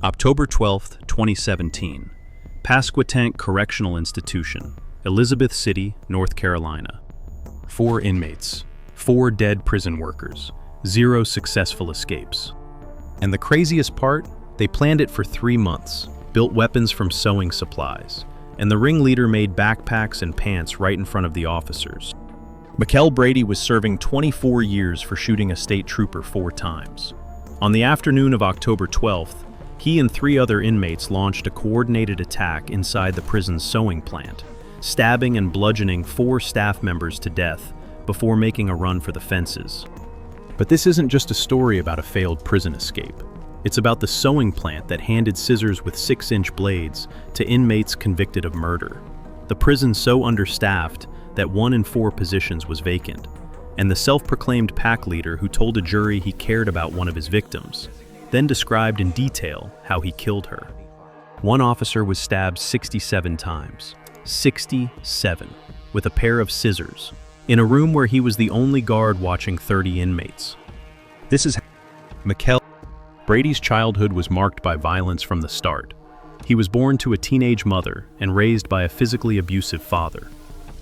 October 12, 2017. Pasquotank Correctional Institution, Elizabeth City, North Carolina. 4 inmates, 4 dead prison workers, 0 successful escapes. And the craziest part? They planned it for 3 months, built weapons from sewing supplies, and the ringleader made backpacks and pants right in front of the officers. Mikel Brady was serving 24 years for shooting a state trooper 4 times. On the afternoon of October 12th, he and 3 other inmates launched a coordinated attack inside the prison's sewing plant, stabbing and bludgeoning 4 staff members to death before making a run for the fences. But this isn't just a story about a failed prison escape. It's about the sewing plant that handed scissors with 6-inch blades to inmates convicted of murder. The prison so understaffed that 1 in 4 positions was vacant, and the self-proclaimed pack leader who told a jury he cared about one of his victims, then described in detail how he killed her. One officer was stabbed 67 times, 67, with a pair of scissors, in a room where he was the only guard watching 30 inmates. This is Mikel. Brady's childhood was marked by violence from the start. He was born to a teenage mother and raised by a physically abusive father.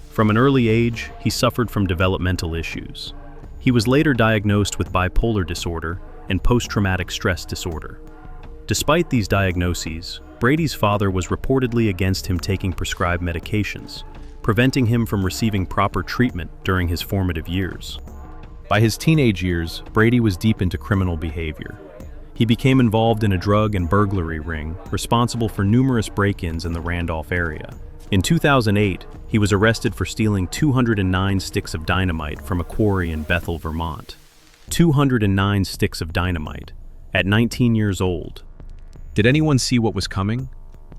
From an early age, he suffered from developmental issues. He was later diagnosed with bipolar disorder and post-traumatic stress disorder. Despite these diagnoses, Brady's father was reportedly against him taking prescribed medications, preventing him from receiving proper treatment during his formative years. By his teenage years, Brady was deep into criminal behavior. He became involved in a drug and burglary ring, responsible for numerous break-ins in the Randolph area. In 2008, he was arrested for stealing 209 sticks of dynamite from a quarry in Bethel, Vermont. 209 sticks of dynamite, at 19 years old. Did anyone see what was coming?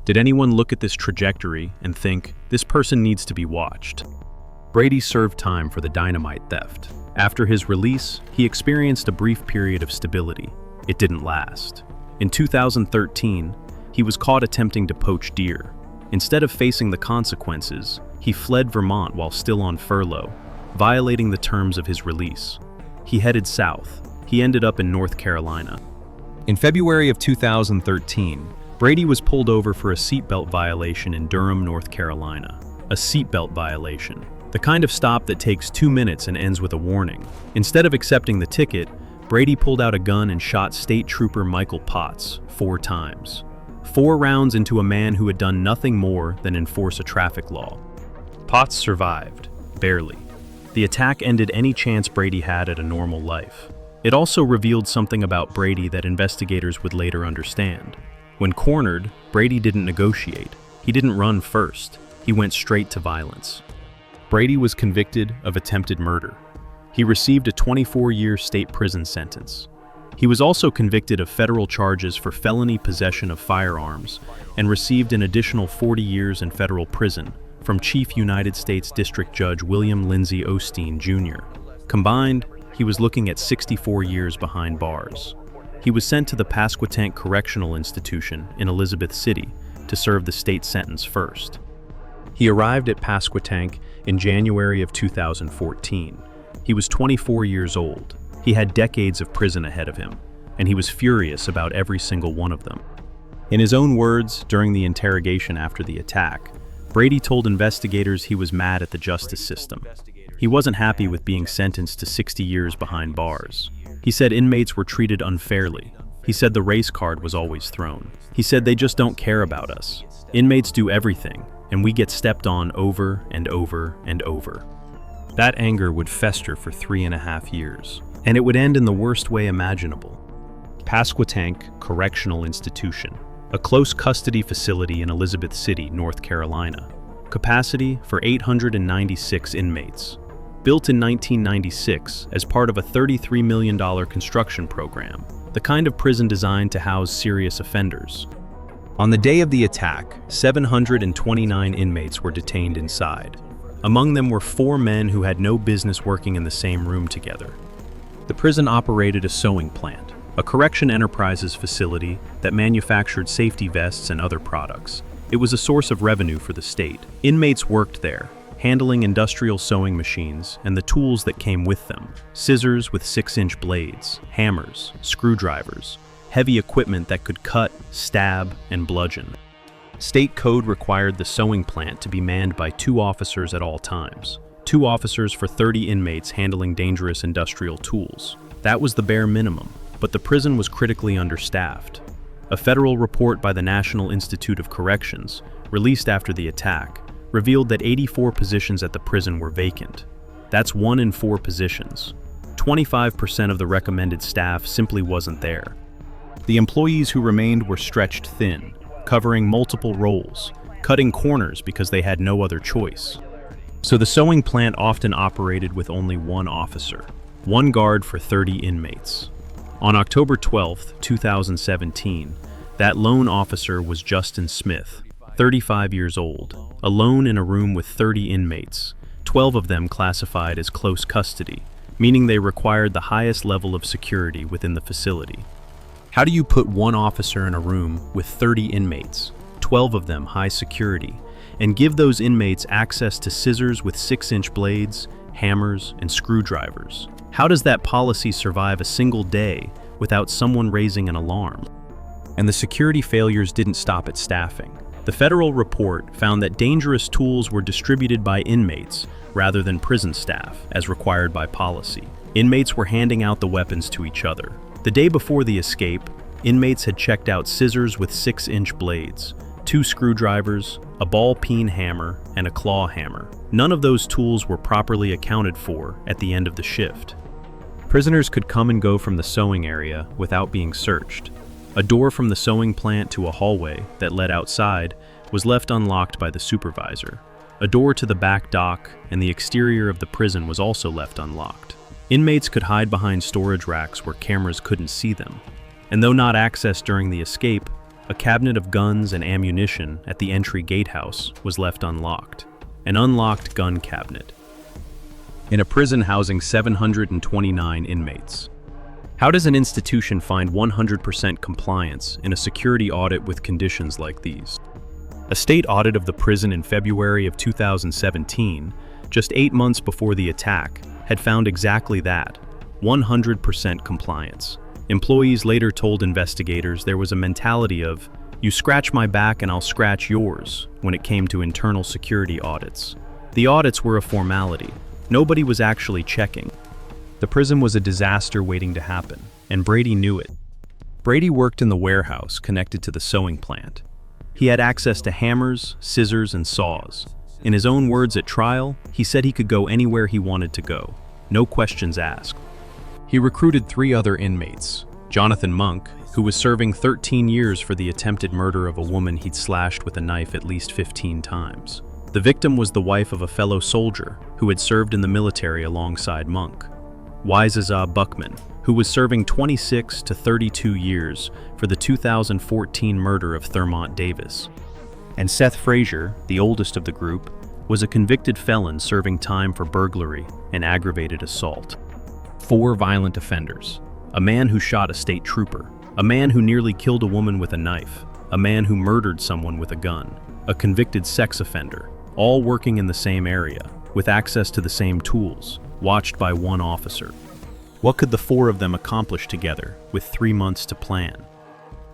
Did anyone look at this trajectory and think, this person needs to be watched? Brady served time for the dynamite theft. After his release, he experienced a brief period of stability. It didn't last. In 2013, he was caught attempting to poach deer. Instead of facing the consequences, he fled Vermont while still on furlough, violating the terms of his release. He headed south. He ended up in North Carolina. In February of 2013, Brady was pulled over for a seatbelt violation in Durham, North Carolina. A seatbelt violation, the kind of stop that takes 2 minutes and ends with a warning. Instead of accepting the ticket, Brady pulled out a gun and shot State Trooper Mikel 4 times. 4 rounds into a man who had done nothing more than enforce a traffic law. Potts survived, barely. The attack ended any chance Brady had at a normal life. It also revealed something about Brady that investigators would later understand. When cornered, Brady didn't negotiate. He didn't run first. He went straight to violence. Brady was convicted of attempted murder. He received a 24-year state prison sentence. He was also convicted of federal charges for felony possession of firearms and received an additional 40 years in federal prison from Chief United States District Judge William Lindsay Osteen, Jr. Combined, he was looking at 64 years behind bars. He was sent to the Pasquotank Correctional Institution in Elizabeth City to serve the state sentence first. He arrived at Pasquotank in January of 2014. He was 24 years old. He had decades of prison ahead of him, and he was furious about every single one of them. In his own words, during the interrogation after the attack, Brady told investigators he was mad at the justice system. He wasn't happy with being sentenced to 60 years behind bars. He said inmates were treated unfairly. He said the race card was always thrown. He said they just don't care about us. Inmates do everything, and we get stepped on over and over and over. That anger would fester for 3.5 years, and it would end in the worst way imaginable. Pasquotank Correctional Institution, a close custody facility in Elizabeth City, North Carolina. Capacity for 896 inmates. Built in 1996 as part of a $33 million construction program, the kind of prison designed to house serious offenders. On the day of the attack, 729 inmates were detained inside. Among them were 4 men who had no business working in the same room together. The prison operated a sewing plant, a correction enterprises facility that manufactured safety vests and other products. It was a source of revenue for the state. Inmates worked there, handling industrial sewing machines and the tools that came with them, scissors with 6-inch blades, hammers, screwdrivers, heavy equipment that could cut, stab, and bludgeon. State code required the sewing plant to be manned by 2 officers at all times. 2 officers for 30 inmates handling dangerous industrial tools. That was the bare minimum, but the prison was critically understaffed. A federal report by the National Institute of Corrections, released after the attack, revealed that 84 positions at the prison were vacant. That's 1 in 4 positions. 25% of the recommended staff simply wasn't there. The employees who remained were stretched thin, covering multiple roles, cutting corners because they had no other choice. So the sewing plant often operated with only 1 officer, 1 guard for 30 inmates. On October 12, 2017, that lone officer was Justin Smith, 35 years old, alone in a room with 30 inmates, 12 of them classified as close custody, meaning they required the highest level of security within the facility. How do you put 1 officer in a room with 30 inmates, 12 of them high security, and give those inmates access to scissors with 6-inch blades, hammers, and screwdrivers? How does that policy survive a single day without someone raising an alarm? And the security failures didn't stop at staffing. The federal report found that dangerous tools were distributed by inmates rather than prison staff, as required by policy. Inmates were handing out the weapons to each other. The day before the escape, inmates had checked out scissors with 6-inch blades, 2 screwdrivers, a ball-peen hammer, and a claw hammer. None of those tools were properly accounted for at the end of the shift. Prisoners could come and go from the sewing area without being searched. A door from the sewing plant to a hallway that led outside was left unlocked by the supervisor. A door to the back dock and the exterior of the prison was also left unlocked. Inmates could hide behind storage racks where cameras couldn't see them. And though not accessed during the escape, a cabinet of guns and ammunition at the entry gatehouse was left unlocked. An unlocked gun cabinet. In a prison housing 729 inmates. How does an institution find 100% compliance in a security audit with conditions like these? A state audit of the prison in February of 2017, just 8 months before the attack, had found exactly that, 100% compliance. Employees later told investigators there was a mentality of, "You scratch my back and I'll scratch yours," when it came to internal security audits. The audits were a formality. Nobody was actually checking. The prison was a disaster waiting to happen, and Brady knew it. Brady worked in the warehouse connected to the sewing plant. He had access to hammers, scissors, and saws. In his own words at trial, he said he could go anywhere he wanted to go. No questions asked. He recruited 3 other inmates. Jonathan Monk, who was serving 13 years for the attempted murder of a woman he'd slashed with a knife at least 15 times. The victim was the wife of a fellow soldier who had served in the military alongside Monk. Wiseazah Buckman, who was serving 26 to 32 years for the 2014 murder of Thurmont Davis. And Seth Frazier, the oldest of the group, was a convicted felon serving time for burglary and aggravated assault. 4 violent offenders. A man who shot a state trooper. A man who nearly killed a woman with a knife. A man who murdered someone with a gun. A convicted sex offender. All working in the same area, with access to the same tools, watched by 1 officer. What could the 4 of them accomplish together, with 3 months to plan?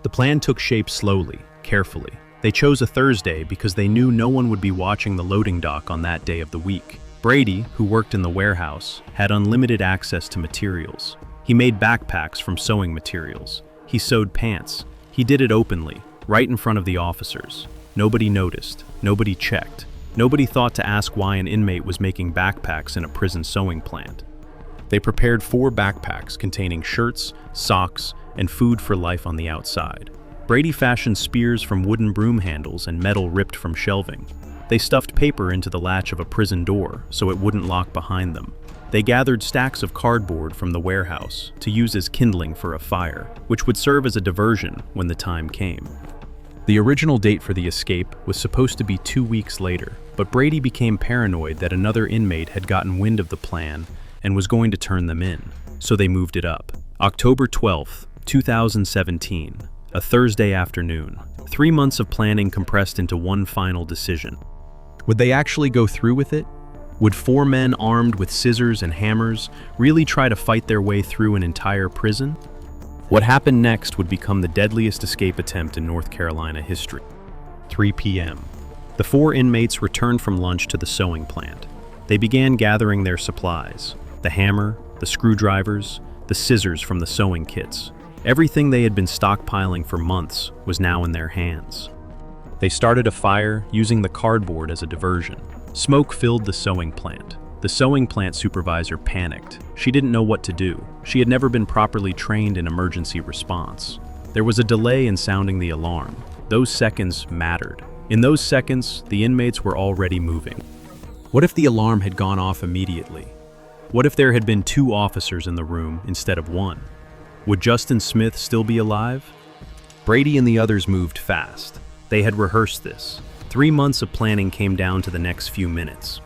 The plan took shape slowly, carefully. They chose a Thursday because they knew no one would be watching the loading dock on that day of the week. Brady, who worked in the warehouse, had unlimited access to materials. He made backpacks from sewing materials. He sewed pants. He did it openly, right in front of the officers. Nobody noticed. Nobody checked. Nobody thought to ask why an inmate was making backpacks in a prison sewing plant. They prepared 4 backpacks containing shirts, socks, and food for life on the outside. Brady fashioned spears from wooden broom handles and metal ripped from shelving. They stuffed paper into the latch of a prison door so it wouldn't lock behind them. They gathered stacks of cardboard from the warehouse to use as kindling for a fire, which would serve as a diversion when the time came. The original date for the escape was supposed to be 2 weeks later, but Brady became paranoid that another inmate had gotten wind of the plan and was going to turn them in, so they moved it up. October 12, 2017, a Thursday afternoon. 3 months of planning compressed into one final decision. Would they actually go through with it? Would 4 men armed with scissors and hammers really try to fight their way through an entire prison? What happened next would become the deadliest escape attempt in North Carolina history. 3 p.m. The 4 inmates returned from lunch to the sewing plant. They began gathering their supplies: the hammer, the screwdrivers, the scissors from the sewing kits. Everything they had been stockpiling for months was now in their hands. They started a fire using the cardboard as a diversion. Smoke filled the sewing plant. The sewing plant supervisor panicked. She didn't know what to do. She had never been properly trained in emergency response. There was a delay in sounding the alarm. Those seconds mattered. In those seconds, the inmates were already moving. What if the alarm had gone off immediately? What if there had been 2 officers in the room instead of 1? Would Justin Smith still be alive? Brady and the others moved fast. They had rehearsed this. 3 months of planning came down to the next few minutes.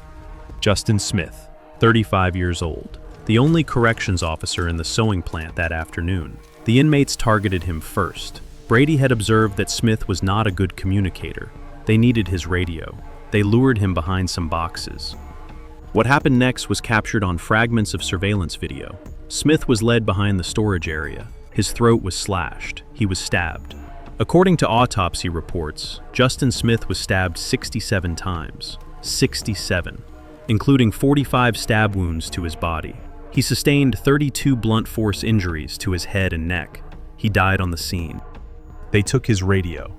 Justin Smith, 35 years old, the only corrections officer in the sewing plant that afternoon. The inmates targeted him first. Brady had observed that Smith was not a good communicator. They needed his radio. They lured him behind some boxes. What happened next was captured on fragments of surveillance video. Smith was led behind the storage area. His throat was slashed. He was stabbed. According to autopsy reports, Justin Smith was stabbed 67 times. 67. Including 45 stab wounds to his body. He sustained 32 blunt force injuries to his head and neck. He died on the scene. They took his radio.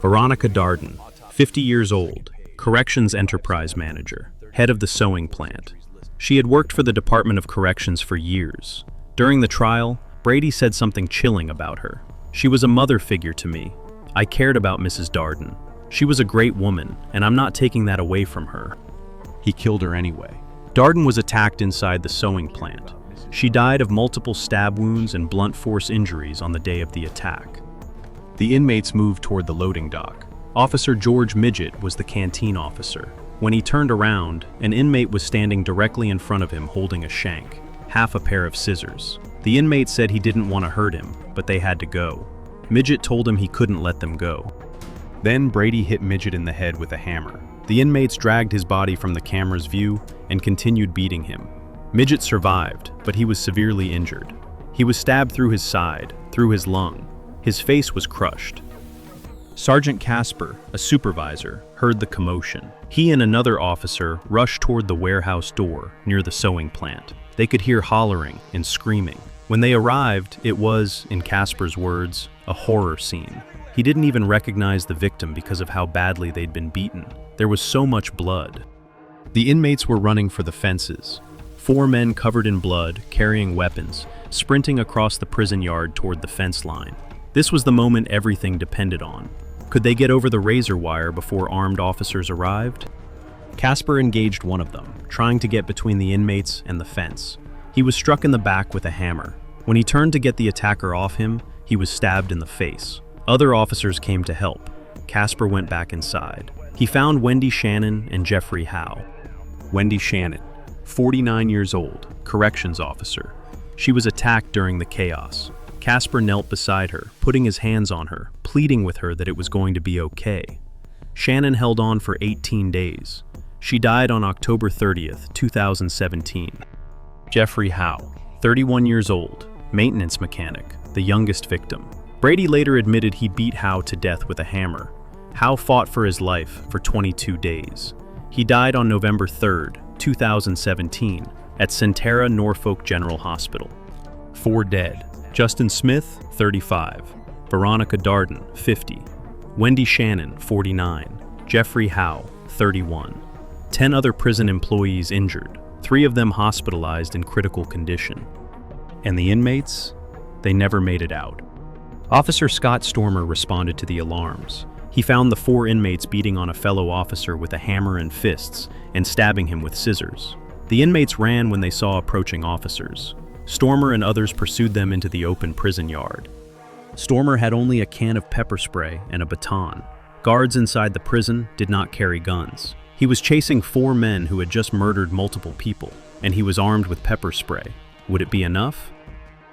Veronica Darden, 50 years old, Corrections Enterprise Manager, head of the sewing plant. She had worked for the Department of Corrections for years. During the trial, Brady said something chilling about her. She was a mother figure to me. I cared about Mrs. Darden. She was a great woman, and I'm not taking that away from her. He killed her anyway. Darden was attacked inside the sewing plant. She died of multiple stab wounds and blunt force injuries on the day of the attack. The inmates moved toward the loading dock. Officer George Midget was the canteen officer. When he turned around, an inmate was standing directly in front of him holding a shank, half a pair of scissors. The inmate said he didn't want to hurt him, but they had to go. Midget told him he couldn't let them go. Then Brady hit Midget in the head with a hammer. The inmates dragged his body from the camera's view and continued beating him. Midget survived, but he was severely injured. He was stabbed through his side, through his lung. His face was crushed. Sergeant Casper, a supervisor, heard the commotion. He and another officer rushed toward the warehouse door near the sewing plant. They could hear hollering and screaming. When they arrived, it was, in Casper's words, a horror scene. He didn't even recognize the victim because of how badly they'd been beaten. There was so much blood. The inmates were running for the fences. 4 men covered in blood, carrying weapons, sprinting across the prison yard toward the fence line. This was the moment everything depended on. Could they get over the razor wire before armed officers arrived? Casper engaged one of them, trying to get between the inmates and the fence. He was struck in the back with a hammer. When he turned to get the attacker off him, he was stabbed in the face. Other officers came to help. Casper went back inside. He found Wendy Shannon and Jeffrey Howe. Wendy Shannon, 49 years old, corrections officer. She was attacked during the chaos. Casper knelt beside her, putting his hands on her, pleading with her that it was going to be okay. Shannon held on for 18 days. She died on October 30th, 2017. Jeffrey Howe, 31 years old, maintenance mechanic, the youngest victim. Brady later admitted he beat Howe to death with a hammer. Howe fought for his life for 22 days. He died on November 3rd, 2017, at Centera Norfolk General Hospital. 4 dead. Justin Smith, 35. Veronica Darden, 50. Wendy Shannon, 49. Jeffrey Howe, 31. 10 other prison employees injured, 3 of them hospitalized in critical condition. And the inmates? They never made it out. Officer Scott Stormer responded to the alarms. He found the 4 inmates beating on a fellow officer with a hammer and fists and stabbing him with scissors. The inmates ran when they saw approaching officers. Stormer and others pursued them into the open prison yard. Stormer had only a can of pepper spray and a baton. Guards inside the prison did not carry guns. He was chasing 4 men who had just murdered multiple people, and he was armed with pepper spray. Would it be enough?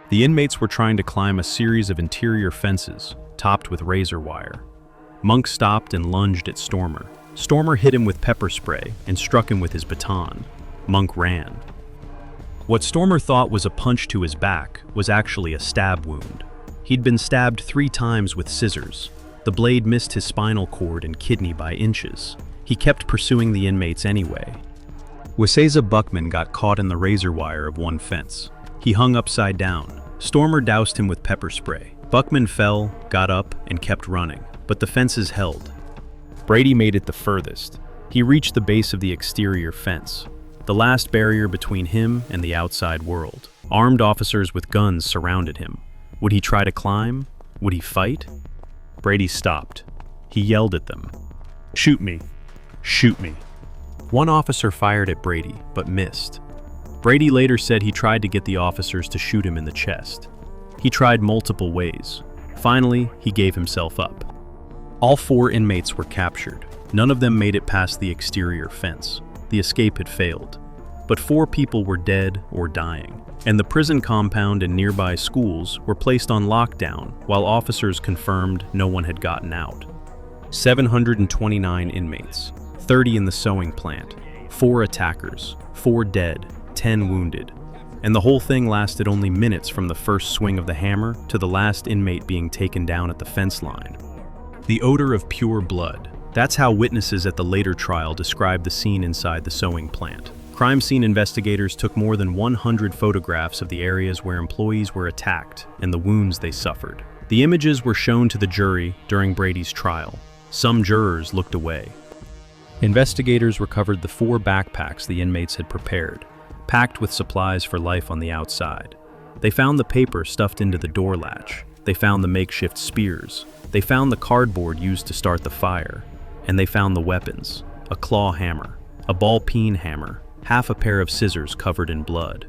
The inmates were trying to climb a series of interior fences, topped with razor wire. Monk stopped and lunged at Stormer. Stormer hit him with pepper spray and struck him with his baton. Monk ran. What Stormer thought was a punch to his back was actually a stab wound. He'd been stabbed 3 times with scissors. The blade missed his spinal cord and kidney by inches. He kept pursuing the inmates anyway. Wiseza Buckman got caught in the razor wire of one fence. He hung upside down. Stormer doused him with pepper spray. Buckman fell, got up, and kept running, but the fences held. Brady made it the furthest. He reached the base of the exterior fence, the last barrier between him and the outside world. Armed officers with guns surrounded him. Would he try to climb? Would he fight? Brady stopped. He yelled at them. "Shoot me! Shoot me!" One officer fired at Brady, but missed. Brady later said he tried to get the officers to shoot him in the chest. He tried multiple ways. Finally, he gave himself up. All 4 inmates were captured. None of them made it past the exterior fence. The escape had failed. But 4 people were dead or dying, and the prison compound and nearby schools were placed on lockdown while officers confirmed no one had gotten out. 729 inmates, 30 in the sewing plant, 4 attackers, 4 dead, 10 wounded. And the whole thing lasted only minutes from the first swing of the hammer to the last inmate being taken down at the fence line. The odor of pure blood. That's how witnesses at the later trial described the scene inside the sewing plant. Crime scene investigators took more than 100 photographs of the areas where employees were attacked and the wounds they suffered. The images were shown to the jury during Brady's trial. Some jurors looked away. Investigators recovered the 4 backpacks the inmates had prepared, packed with supplies for life on the outside. They found the paper stuffed into the door latch. They found the makeshift spears. They found the cardboard used to start the fire. And they found the weapons: a claw hammer, a ball-peen hammer, half a pair of scissors covered in blood.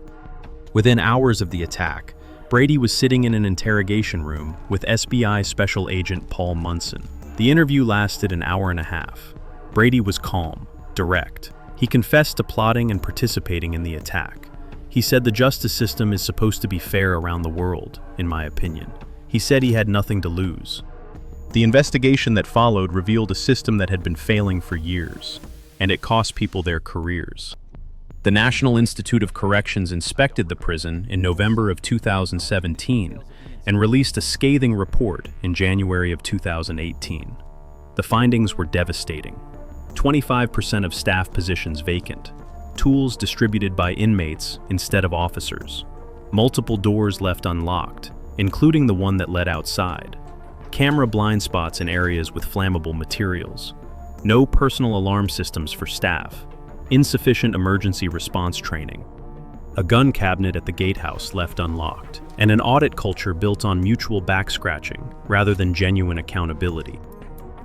Within hours of the attack, Brady was sitting in an interrogation room with SBI Special Agent Paul Munson. The interview lasted an hour and a half. Brady was calm, direct. He confessed to plotting and participating in the attack. He said the justice system is supposed to be fair around the world, in my opinion. He said he had nothing to lose. The investigation that followed revealed a system that had been failing for years, and it cost people their careers. The National Institute of Corrections inspected the prison in November of 2017 and released a scathing report in January of 2018. The findings were devastating. 25% of staff positions vacant, tools distributed by inmates instead of officers, multiple doors left unlocked, including the one that led outside, camera blind spots in areas with flammable materials, no personal alarm systems for staff, insufficient emergency response training, a gun cabinet at the gatehouse left unlocked, and an audit culture built on mutual back-scratching rather than genuine accountability.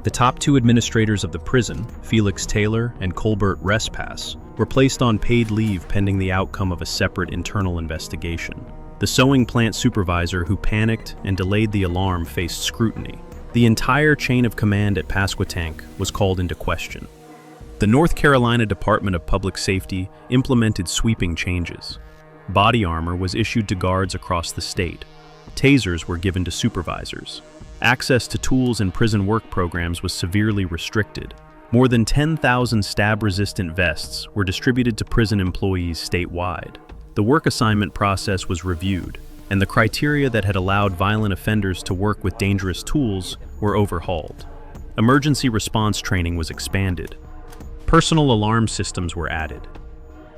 The top 2 administrators of the prison, Felix Taylor and Colbert Respass, were placed on paid leave pending the outcome of a separate internal investigation. The sewing plant supervisor who panicked and delayed the alarm faced scrutiny. The entire chain of command at Pasquotank was called into question. The North Carolina Department of Public Safety implemented sweeping changes. Body armor was issued to guards across the state. Tasers were given to supervisors. Access to tools and prison work programs was severely restricted. More than 10,000 stab-resistant vests were distributed to prison employees statewide. The work assignment process was reviewed, and the criteria that had allowed violent offenders to work with dangerous tools were overhauled. Emergency response training was expanded. Personal alarm systems were added.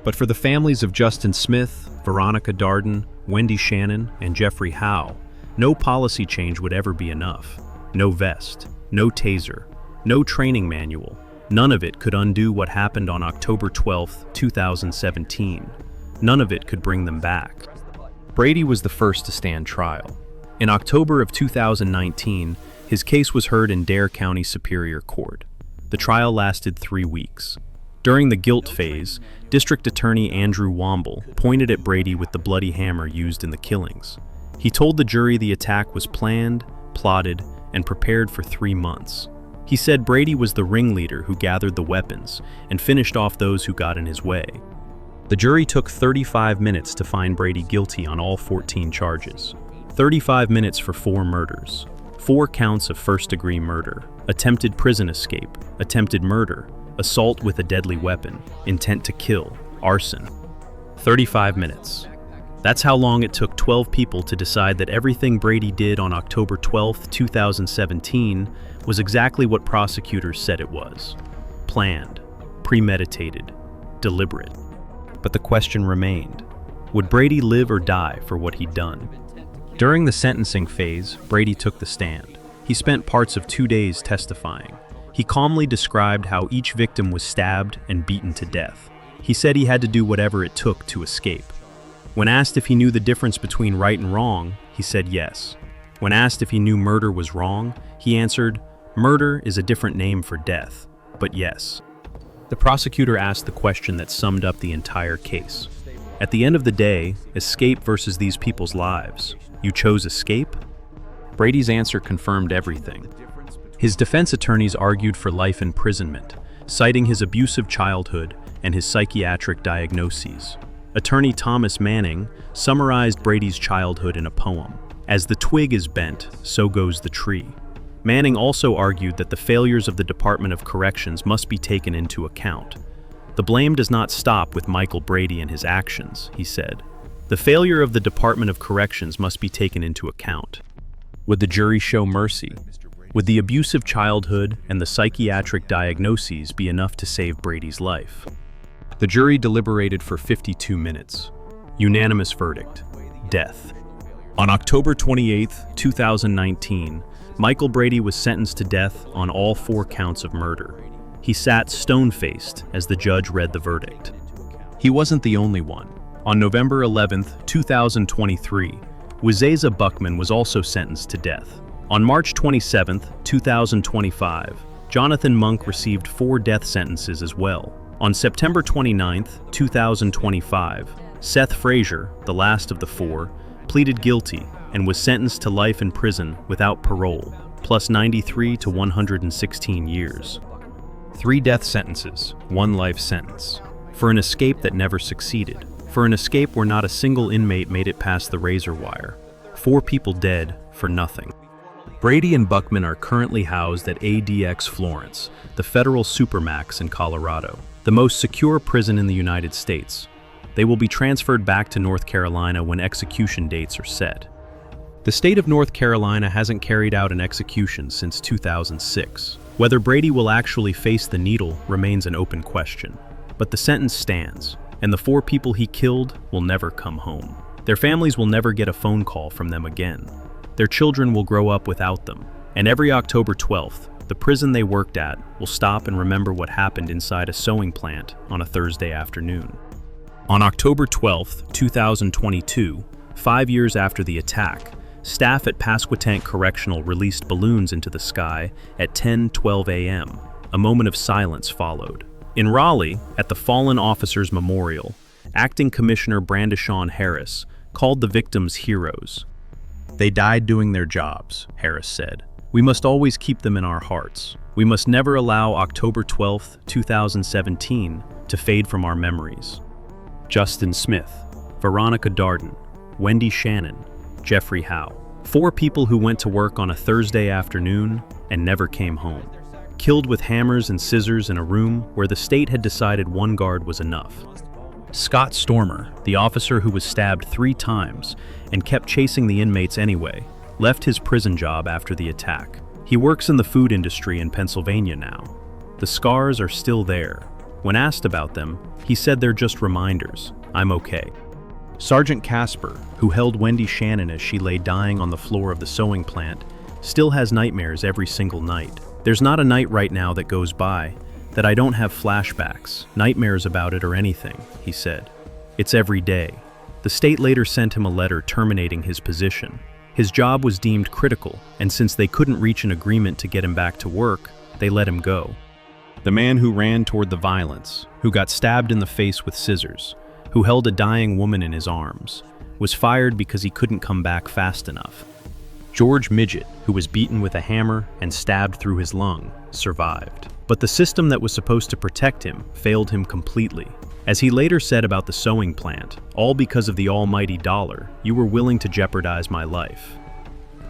But for the families of Justin Smith, Veronica Darden, Wendy Shannon, and Jeffrey Howe, no policy change would ever be enough. No vest, no taser, no training manual. None of it could undo what happened on October 12, 2017. None of it could bring them back. Brady was the first to stand trial. In October of 2019, his case was heard in Dare County Superior Court. The trial lasted 3 weeks. During the guilt phase, District Attorney Andrew Womble pointed at Brady with the bloody hammer used in the killings. He told the jury the attack was planned, plotted, and prepared for 3 months. He said Brady was the ringleader who gathered the weapons and finished off those who got in his way. The jury took 35 minutes to find Brady guilty on all 14 charges. 35 minutes for 4 murders, 4 counts of first-degree murder, attempted prison escape, attempted murder, assault with a deadly weapon, intent to kill, arson. 35 minutes. That's how long it took 12 people to decide that everything Brady did on October 12, 2017 was exactly what prosecutors said it was. Planned, premeditated, deliberate. But the question remained, would Brady live or die for what he'd done? During the sentencing phase, Brady took the stand. He spent parts of 2 days testifying. He calmly described how each victim was stabbed and beaten to death. He said he had to do whatever it took to escape. When asked if he knew the difference between right and wrong, he said yes. When asked if he knew murder was wrong, he answered, "Murder is a different name for death, but yes." The prosecutor asked the question that summed up the entire case. At the end of the day, escape versus these people's lives. You chose escape? Brady's answer confirmed everything. His defense attorneys argued for life imprisonment, citing his abusive childhood and his psychiatric diagnoses. Attorney Thomas Manning summarized Brady's childhood in a poem. As the twig is bent, so goes the tree. Manning also argued that the failures of the Department of Corrections must be taken into account. The blame does not stop with Mikel Brady and his actions, he said. The failure of the Department of Corrections must be taken into account. Would the jury show mercy? Would the abusive childhood and the psychiatric diagnoses be enough to save Brady's life? The jury deliberated for 52 minutes. Unanimous verdict: death. On October 28, 2019, Mikel Brady was sentenced to death on all 4 counts of murder. He sat stone-faced as the judge read the verdict. He wasn't the only one. On November 11, 2023, Wizeza Buckman was also sentenced to death. On March 27, 2025, Jonathan Monk received 4 death sentences as well. On September 29, 2025, Seth Frazier, the last of the 4, pleaded guilty and was sentenced to life in prison without parole, plus 93 to 116 years. 3 death sentences, 1 life sentence. For an escape that never succeeded. For an escape where not a single inmate made it past the razor wire. 4 people dead for nothing. Brady and Buckman are currently housed at ADX Florence, the federal supermax in Colorado, the most secure prison in the United States. They will be transferred back to North Carolina when execution dates are set. The state of North Carolina hasn't carried out an execution since 2006. Whether Brady will actually face the needle remains an open question. But the sentence stands, and the 4 people he killed will never come home. Their families will never get a phone call from them again. Their children will grow up without them. And every October 12th, the prison they worked at will stop and remember what happened inside a sewing plant on a Thursday afternoon. On October 12, 2022, 5 years after the attack, staff at Pasquotank Correctional released balloons into the sky at 10:12 a.m. A moment of silence followed. In Raleigh, at the Fallen Officers Memorial, Acting Commissioner Brandishon Harris called the victims heroes. "They died doing their jobs," Harris said. "We must always keep them in our hearts. We must never allow October 12, 2017 to fade from our memories." Justin Smith, Veronica Darden, Wendy Shannon, Jeffrey Howe. 4 people who went to work on a Thursday afternoon and never came home. Killed with hammers and scissors in a room where the state had decided 1 guard was enough. Scott Stormer, the officer who was stabbed 3 times and kept chasing the inmates anyway, left his prison job after the attack. He works in the food industry in Pennsylvania now. The scars are still there. When asked about them, he said they're just reminders. "I'm okay." Sergeant Casper, who held Wendy Shannon as she lay dying on the floor of the sewing plant, still has nightmares every single night. "There's not a night right now that goes by that I don't have flashbacks, nightmares about it or anything," he said. "It's every day." The state later sent him a letter terminating his position. His job was deemed critical, and since they couldn't reach an agreement to get him back to work, they let him go. The man who ran toward the violence, who got stabbed in the face with scissors, who held a dying woman in his arms, was fired because he couldn't come back fast enough. George Midget, who was beaten with a hammer and stabbed through his lung, survived. But the system that was supposed to protect him failed him completely. As he later said about the sewing plant, "All because of the almighty dollar, you were willing to jeopardize my life."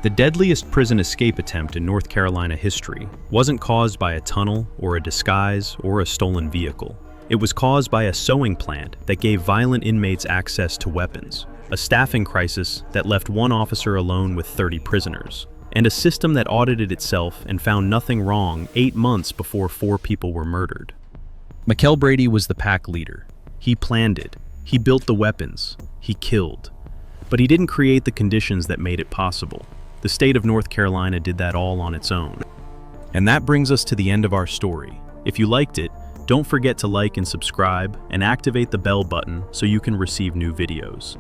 The deadliest prison escape attempt in North Carolina history wasn't caused by a tunnel or a disguise or a stolen vehicle. It was caused by a sewing plant that gave violent inmates access to weapons, a staffing crisis that left one officer alone with 30 prisoners, and a system that audited itself and found nothing wrong 8 months before 4 people were murdered. Mikel Brady was the pack leader. He planned it, he built the weapons, he killed. But he didn't create the conditions that made it possible. The state of North Carolina did that all on its own. And that brings us to the end of our story. If you liked it, don't forget to like and subscribe and activate the bell button so you can receive new videos.